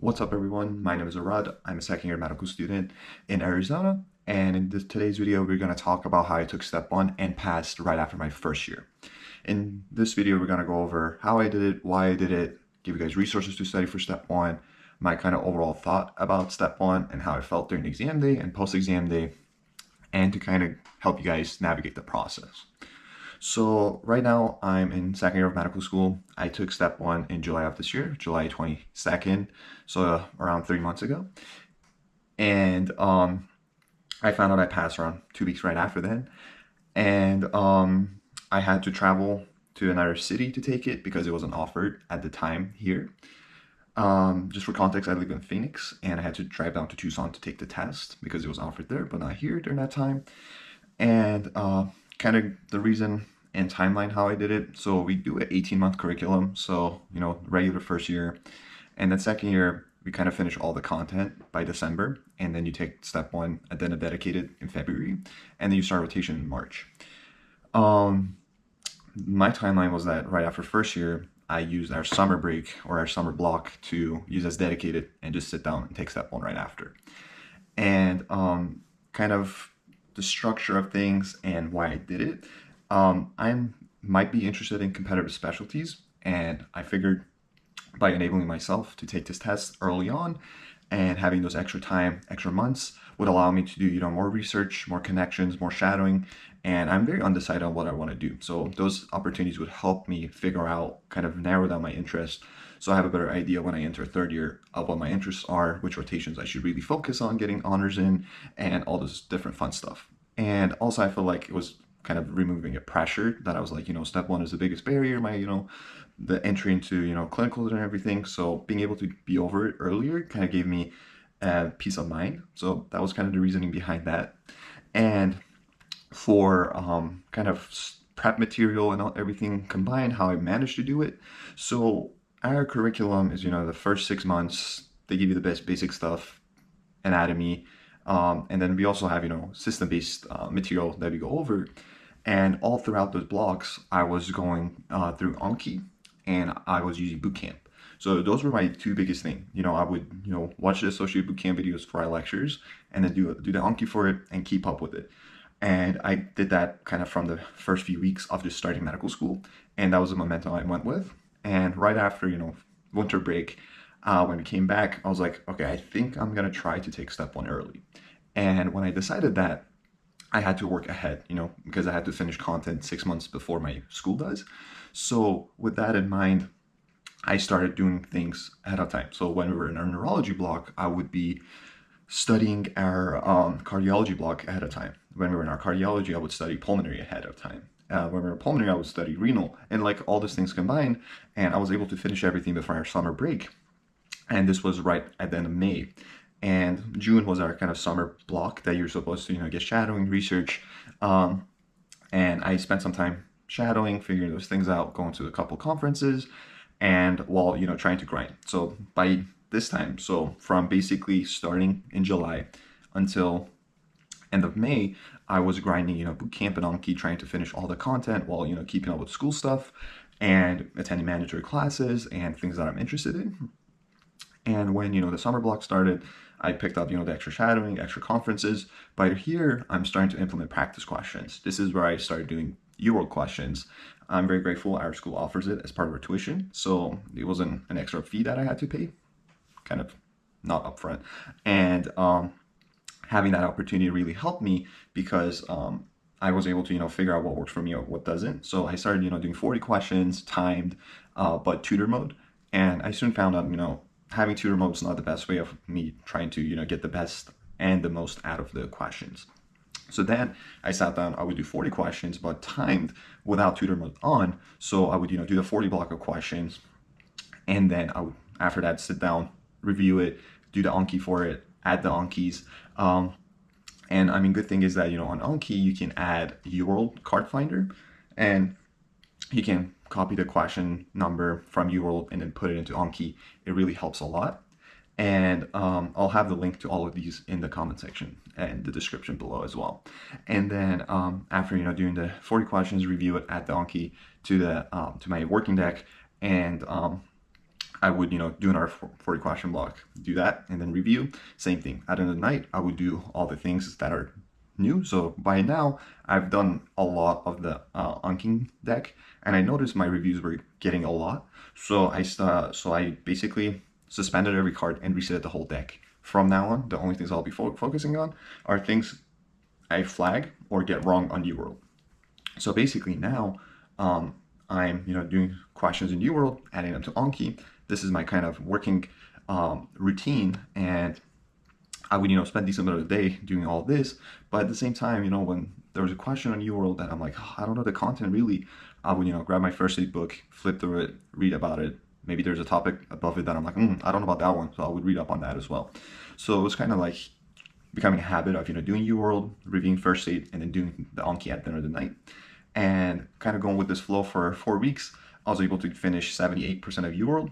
What's up everyone, my name is Arad. I'm a second year medical student in Arizona, and in today's video we're going to talk about how I took step 1 and passed right after my first year. In this video we're going to go over how I did it, why I did it, give you guys resources to study for step 1, my kind of overall thought about step 1 and how I felt during the exam day and post-exam day, and to kind of help you guys navigate the process. So right now I'm in second year of medical school. I took step 1 in July of this year, July 22nd, so around 3 months ago. And I found out I passed around 2 weeks right after then. And I had to travel to another city to take it because it wasn't offered at the time here. Just for context, I live in Phoenix and I had to drive down to Tucson to take the test because it was offered there, but not here during that time. And kind of the reason and timeline how I did it. So we do an 18-month curriculum. So, regular first year. And then second year, we kind of finish all the content by December. And then you take step 1 and then a dedicated in February. And then you start rotation in March. My timeline was that right after first year, I used our summer break or our summer block to use as dedicated and just sit down and take step 1 right after. And kind of the structure of things and why I did it. I might be interested in competitive specialties, and I figured by enabling myself to take this test early on and having those extra time, extra months would allow me to do, more research, more connections, more shadowing, and I'm very undecided on what I want to do. So those opportunities would help me figure out, kind of narrow down my interest, so I have a better idea when I enter third year of what my interests are, which rotations I should really focus on getting honors in, and all this different fun stuff. And also I feel like it was kind of removing a pressure that I was like, step 1 is the biggest barrier, the entry into, clinicals and everything. So being able to be over it earlier kind of gave me peace of mind. So that was kind of the reasoning behind that. And for kind of prep material and everything combined, how I managed to do it. So our curriculum is, the first 6 months, they give you the best basic stuff, anatomy, and then we also have, system-based material that we go over. And all throughout those blocks, I was going through Anki and I was using Bootcamp. So those were my two biggest things. I would, watch the associated Bootcamp videos for our lectures and then do the Anki for it and keep up with it. And I did that kind of from the first few weeks of just starting medical school. And that was the momentum I went with. And right after, winter break, when we came back, I was like, okay, I think I'm going to try to take step 1 early. And when I decided that, I had to work ahead, because I had to finish content 6 months before my school does. So with that in mind, I started doing things ahead of time. So when we were in our neurology block, I would be studying our cardiology block ahead of time. When we were in our cardiology, I would study pulmonary ahead of time. When we were pulmonary, I would study renal, and like all these things combined, and I was able to finish everything before our summer break. And this was right at the end of May. And June was our kind of summer block that you're supposed to, get shadowing, research. And I spent some time shadowing, figuring those things out, going to a couple conferences, and while, trying to grind. So by this time, so from basically starting in July until end of May, I was grinding, Bootcamp and Anki, trying to finish all the content while, keeping up with school stuff and attending mandatory classes and things that I'm interested in. And when, the summer block started, I picked up, the extra shadowing, extra conferences. But here, I'm starting to implement practice questions. This is where I started doing UWorld questions. I'm very grateful our school offers it as part of our tuition. So it wasn't an extra fee that I had to pay, kind of not upfront. And having that opportunity really helped me because I was able to, figure out what works for me or what doesn't. So I started, doing 40 questions, timed, but tutor mode. And I soon found out, having tutor mode is not the best way of me trying to, get the best and the most out of the questions. So then I sat down, I would do 40 questions, but timed without tutor mode on. So I would, do the 40 block of questions. And then I would, after that, sit down, review it, do the Anki for it, add the Ankis. And I mean, good thing is that, on Anki, you can add UWorld card finder and you can copy the question number from UWorld and then put it into Anki. It really helps a lot. And I'll have the link to all of these in the comment section and the description below as well. And then after doing the 40 questions, review it, add the Anki to my working deck, and I would, do another 40 question block, do that, and then review. Same thing. At the end of the night, I would do all the things that are new. So by now, I've done a lot of the Anki deck, and I noticed my reviews were getting a lot. So I basically suspended every card and reset the whole deck. From now on, the only things I'll be focusing on are things I flag or get wrong on UWorld. So basically now, I'm doing questions in UWorld, adding them to Anki. This is my kind of working routine, and I would spend a decent amount of the day doing all this. But at the same time, when there was a question on UWorld that I'm like, oh, I don't know the content really, I would grab my first aid book, flip through it, read about it. Maybe there's a topic above it that I'm like, I don't know about that one, so I would read up on that as well. So it was kind of like becoming a habit of doing UWorld, reviewing first aid, and then doing the Anki at the end of the night. And kind of going with this flow for 4 weeks, I was able to finish 78% of UWorld.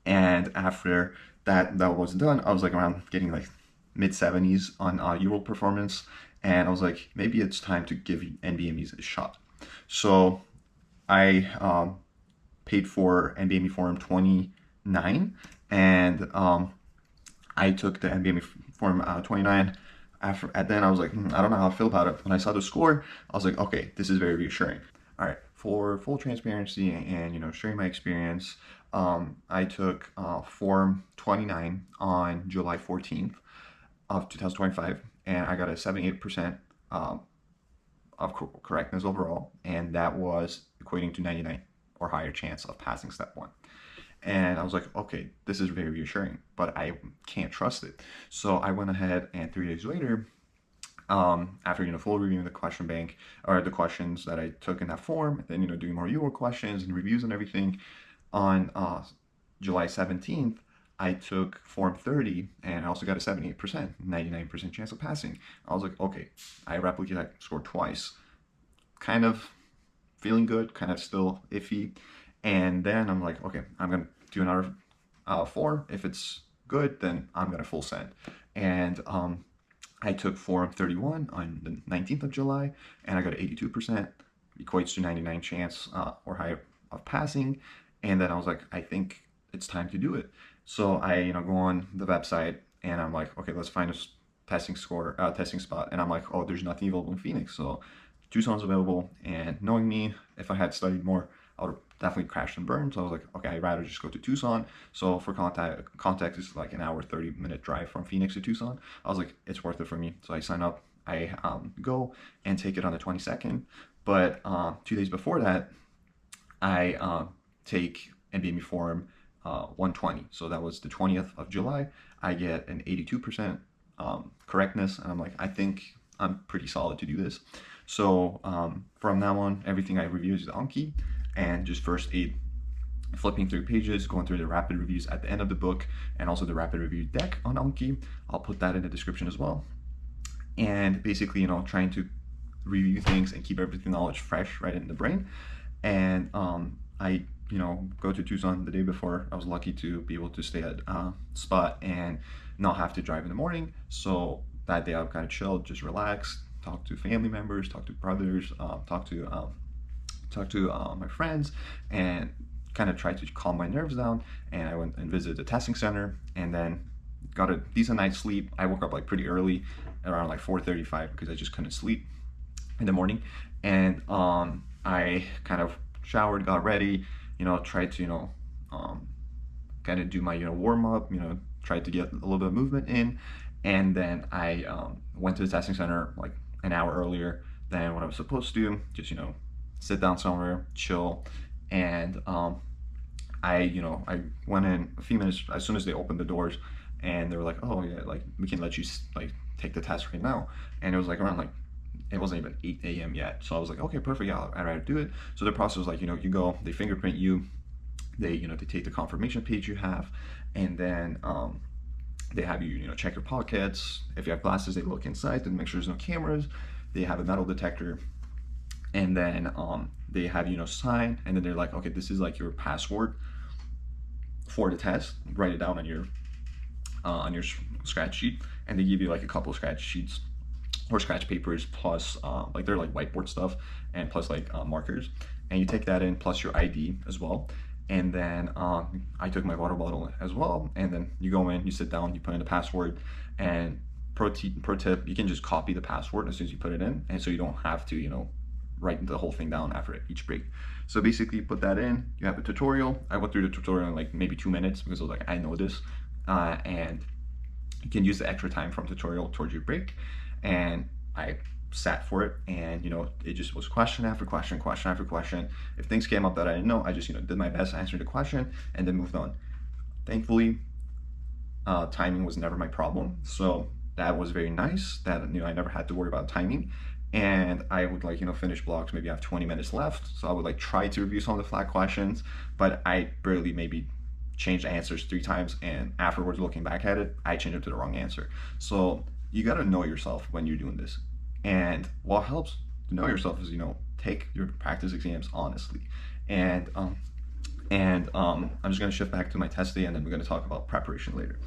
And after that was done, I was like around getting like mid 70s on UWorld performance. And I was like, maybe it's time to give NBMEs a shot. So I paid for NBME Forum 29, and I took the NBME Forum 29. Then I was like, I don't know how I feel about it. When I saw the score, I was like, okay, this is very reassuring. All right, for full transparency and sharing my experience, I took Form 29 on July 14th of 2025, and I got a 78% of correctness overall, and that was equating to 99 or higher chance of passing step 1. And I was like, okay, this is very reassuring, but I can't trust it. So I went ahead, and 3 days later, after full reviewing the question bank or the questions that I took in that form, and then doing more UWorld questions and reviews and everything, on July 17th, I took Form 30, and I also got a 78%, 99% chance of passing. I was like, okay, I replicated that score twice. Kind of feeling good, kind of still iffy. And then I'm like, okay, I'm going to do another form. If it's good, then I'm going to full send. And I took Form 31 on the 19th of July, and I got 82%, equates to 99 chance or higher of passing. And then I was like, I think it's time to do it. So I go on the website, and I'm like, okay, let's find a testing spot. And I'm like, oh, there's nothing available in Phoenix. So Tucson's available, and knowing me, if I had studied more, I would have definitely crashed and burned. So I was like, okay, I'd rather just go to Tucson. So for context, it's like an hour, 30-minute drive from Phoenix to Tucson. I was like, it's worth it for me. So I sign up, I go and take it on the 22nd. But 2 days before that, I take NBME Forum 120. So that was the 20th of July. I get an 82% correctness, and I'm like, I think I'm pretty solid to do this. So from now on, everything I review is the Anki, and just first aid, flipping through pages, going through the rapid reviews at the end of the book, and also the rapid review deck on Anki. I'll put that in the description as well. And basically, trying to review things and keep everything knowledge fresh right in the brain. And I go to Tucson the day before. I was lucky to be able to stay at a spot and not have to drive in the morning. So that day I'm kind of chilled, just relaxed, talk to family members, talk to brothers, talk to my friends, and kind of try to calm my nerves down. And I went and visited the testing center, and then got a decent night's sleep. I woke up like pretty early, around like 4:35, because I just couldn't sleep in the morning. And I kind of showered, got ready, tried to kind of do my warm up, tried to get a little bit of movement in. And then I went to the testing center like an hour earlier than what I was supposed to, just sit down somewhere, chill. And I went in a few minutes as soon as they opened the doors, and they were like, oh yeah, like we can let you like take the test right now. And it was like around like, it wasn't even 8 a.m. yet. So I was like, okay, perfect, yeah, I'd rather do it. So the process was like, you go, they fingerprint you, they they take the confirmation page you have, and then they have you check your pockets. If you have glasses, they look inside to make sure there's no cameras. They have a metal detector, and then they have sign, and then they're like, okay, this is like your password for the test. Write it down on your scratch sheet, and they give you like a couple of scratch sheets or scratch papers, plus like they're like whiteboard stuff, and plus like markers, and you take that in plus your ID as well. And then I took my water bottle as well. And then you go in, you sit down, you put in the password, and pro tip, you can just copy the password as soon as you put it in, and so you don't have to, write the whole thing down after each break. So basically, you put that in. You have a tutorial. I went through the tutorial in like maybe 2 minutes because I was like, I know this, and you can use the extra time from tutorial towards your break. And I sat for it, and it just was question after question, question after question. If things came up that I didn't know, I just did my best, answered the question, and then moved on. Thankfully, timing was never my problem, so that was very nice that I never had to worry about timing. And I would finish blocks, maybe I have 20 minutes left, so I would try to review some of the flat questions, but I barely maybe changed answers 3 times, and afterwards looking back at it, I changed it to the wrong answer. So you got to know yourself when you're doing this, and what helps to know yourself is take your practice exams honestly. And I'm just going to shift back to my test day, and then we're going to talk about preparation later.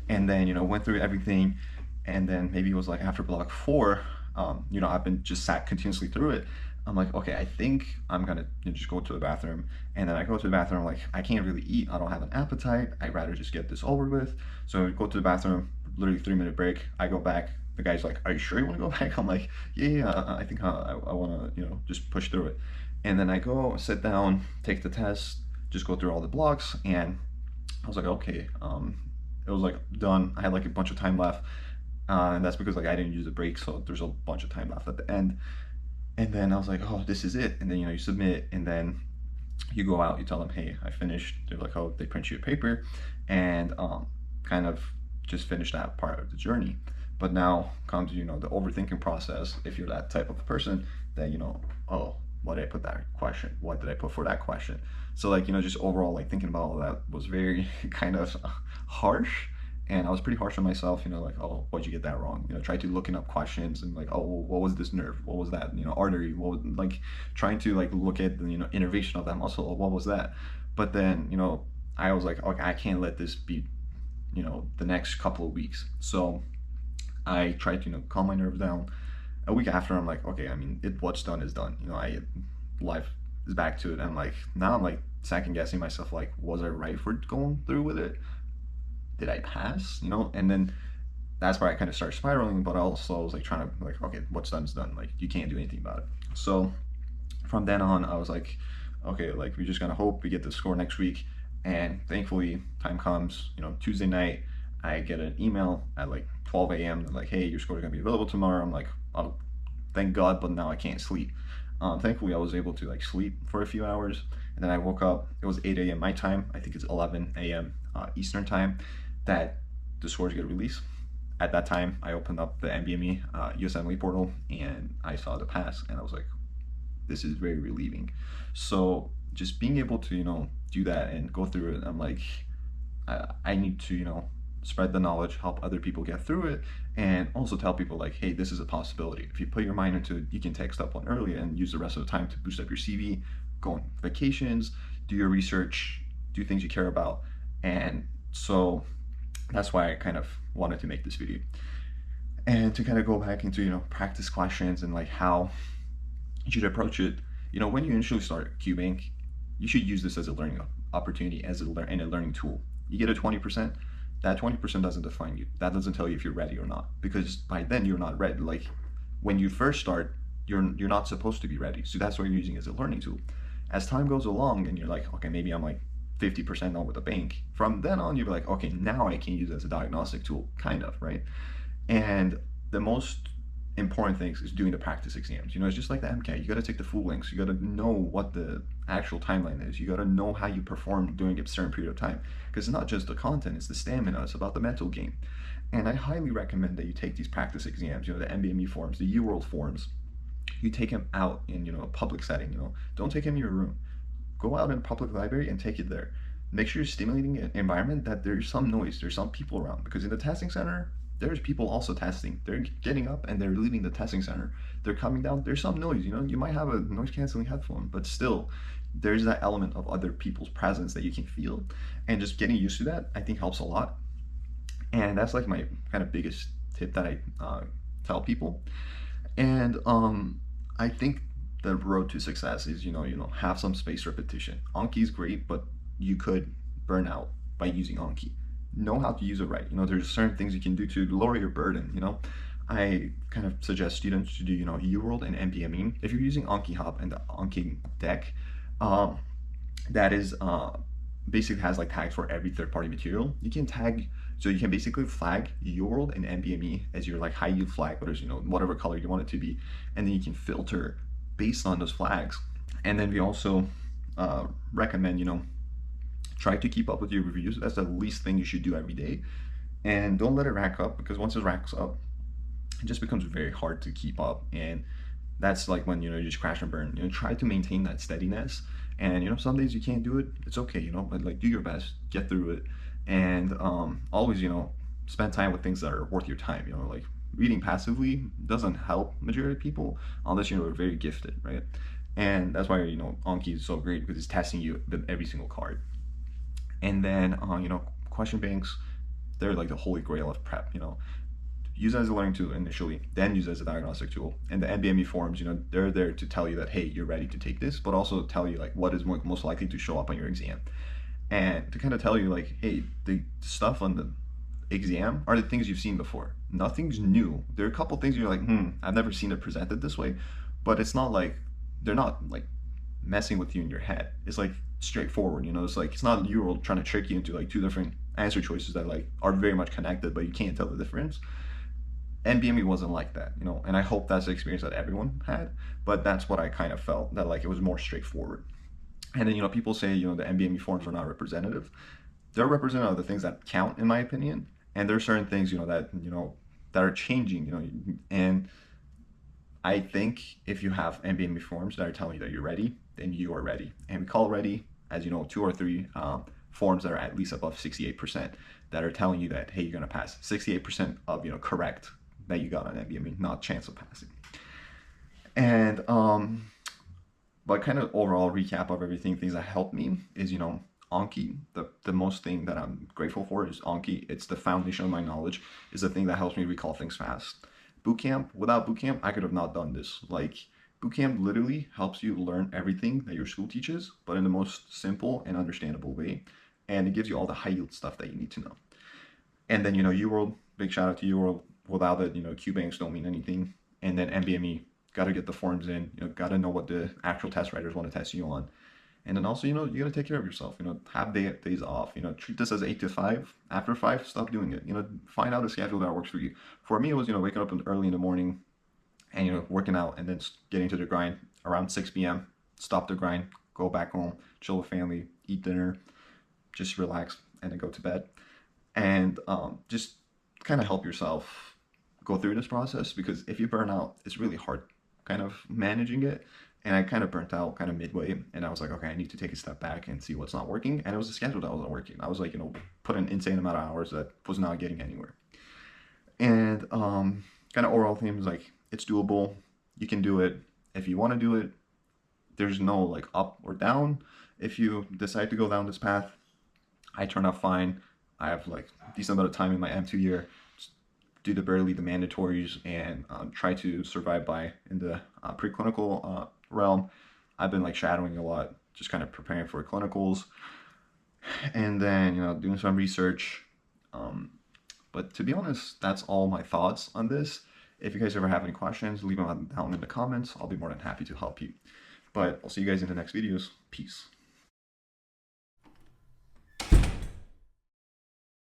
And then went through everything, and then maybe it was like after block 4, I've been just sat continuously through it. I'm like, okay, I think I'm gonna just go to the bathroom. And then I go to the bathroom, like, I can't really eat, I don't have an appetite, I'd rather just get this over with. So I go to the bathroom, literally 3-minute break, I go back, the guy's like, are you sure you wanna go back? I'm like, yeah, I think I wanna, just push through it. And then I go, sit down, take the test, just go through all the blocks, and I was like, okay, it was like done. I had like a bunch of time left, and that's because I didn't use a break, so there's a bunch of time left at the end. And then I was like, oh, this is it. And then you submit, and then you go out, you tell them, hey, I finished. They're like, oh, they print you a paper, and kind of just finish that part of the journey. But now comes the overthinking process. If you're that type of person, that oh, why did I put that question? What did I put for that question? So just overall thinking about all that was very kind of harsh. And I was pretty harsh on myself, like, oh, why'd you get that wrong? Try to looking up questions and like, oh, well, what was this nerve? What was that? Artery? What was, trying to look at the innervation of that muscle. What was that? But then, I was like, okay, I can't let this be, the next couple of weeks. So I tried to, calm my nerves down. A week after, I'm like, okay, I mean, what's done is done. Life is back to it. I'm like, now I'm second guessing myself, was I right for going through with it? Did I pass? And then that's where I kind of started spiraling, but also I was trying to okay, what's done is done. You can't do anything about it. So from then on, I was like, okay, we're just gonna hope we get the score next week. And thankfully, time comes, Tuesday night, I get an email at 12 a.m. like, hey, your score is gonna be available tomorrow. I'm like, oh, thank God, but now I can't sleep. Thankfully, I was able to sleep for a few hours, and then I woke up. It was 8 a.m. my time. I think it's 11 a.m. Eastern time that the scores get released. At that time, I opened up the NBME USMLE portal, and I saw the pass, and I was like, this is very relieving. So just being able to do that and go through it, I'm like, I need to spread the knowledge, help other people get through it, and also tell people hey, this is a possibility. If you put your mind into it, you can take step 1 early and use the rest of the time to boost up your CV, go on vacations, do your research, do things you care about. And so that's why I kind of wanted to make this video. And to kind of go back into practice questions and how you should approach it. When you initially start cubing, you should use this as a learning opportunity, and a learning tool. You get a 20%. That 20% doesn't define you. That doesn't tell you if you're ready or not, because by then you're not ready. When you first start, you're not supposed to be ready. So that's why you're using it as a learning tool. As time goes along and you're okay, maybe I'm 50% on with the bank. From then on, you're okay, now I can use it as a diagnostic tool, kind of, right? And the most important things is doing the practice exams. It's just like the MCAT. You got to take the full links. You got to know what the actual timeline is. You got to know how you perform during a certain period of time, because it's not just the content, it's the stamina, it's about the mental game. And I highly recommend that you take these practice exams, the NBME forms, the UWorld forms. You take them out in a public setting. Don't take them in your room. Go out in a public library and take it there. Make sure you're stimulating an environment that there's some noise, there's some people around, because in the testing center, there's people also testing. They're getting up and they're leaving the testing center. They're coming down. There's some noise. You might have a noise canceling headphone, but still, there's that element of other people's presence that you can feel. And just getting used to that, I think, helps a lot. And that's my kind of biggest tip that I tell people. And I think the road to success is have some spaced repetition. Anki is great, but you could burn out by using Anki. Know how to use it right. There's certain things you can do to lower your burden. I kind of suggest students to do, UWorld and NPME. If you're using Anki Hub and the Anki deck, um, that is basically has like tags for every third-party material. You can tag, so you can basically flag UWorld and NPME as your like high yield flag, but whatever color you want it to be, and then you can filter based on those flags. And then we also recommend, try to keep up with your reviews. That's the least thing you should do every day. And don't let it rack up, because once it racks up, it just becomes very hard to keep up. And that's like when, you just crash and burn. Try to maintain that steadiness. And, some days you can't do it. It's okay, but like do your best, get through it. And always, spend time with things that are worth your time. Like reading passively doesn't help majority of people unless you're very gifted, right? And that's why, Anki is so great, because it's testing you with every single card. And then, question banks, they're like the holy grail of prep. Use it as a learning tool initially, then use it as a diagnostic tool. And the NBME forums, they're there to tell you that, hey, you're ready to take this, but also tell you like what is most likely to show up on your exam. And to kind of tell you like, hey, the stuff on the exam are the things you've seen before. Nothing's new. There are a couple things you're like, I've never seen it presented this way, but it's not like, they're not like messing with you in your head. It's like straightforward, it's like, it's not UWorld trying to trick you into like two different answer choices that like are very much connected, but you can't tell the difference. NBME wasn't like that, and I hope that's the experience that everyone had, but that's what I kind of felt, that like it was more straightforward. And then, people say, the NBME forums are not representative. They're representative of the things that count, in my opinion, and there are certain things, that are changing, and I think if you have NBME forums that are telling you that you're ready, then you are ready. And we call ready as, 2 or 3 forums that are at least above 68% that are telling you that, hey, you're gonna pass. 68% of, correct that you got on NBME, not chance of passing. And but kind of overall recap of everything, things that helped me is, Anki. The most thing that I'm grateful for is Anki. It's the foundation of my knowledge. It's the thing that helps me recall things fast. Bootcamp, without Bootcamp, I could have not done this. Like, Bootcamp literally helps you learn everything that your school teaches, but in the most simple and understandable way. And it gives you all the high yield stuff that you need to know. And then, UWorld, big shout out to UWorld. Without it, Q banks don't mean anything. And then NBME, got to get the forms in, got to know what the actual test writers want to test you on. And then also, you got to take care of yourself, have days off, treat this as 8 to 5. After 5, stop doing it, find out a schedule that works for you. For me, it was, waking up early in the morning and, working out, and then getting to the grind around 6 p.m., stop the grind, go back home, chill with family, eat dinner, just relax, and then go to bed. And just kind of help yourself go through this process, because if you burn out, it's really hard kind of managing it. And I kind of burnt out kind of midway, and I was like, okay, I need to take a step back and see what's not working. And it was the schedule that wasn't working. I was like, put an insane amount of hours that was not getting anywhere. And kind of overall theme is like, it's doable. You can do it if you want to do it. There's no like up or down. If you decide to go down this path, I turn out fine. I have like a decent amount of time in my M2 year. Do the mandatories, and try to survive by in the preclinical realm. I've been like shadowing a lot, just kind of preparing for clinicals, and then doing some research. But to be honest, that's all my thoughts on this. If you guys ever have any questions, leave them down in the comments. I'll be more than happy to help you. But I'll see you guys in the next videos. Peace.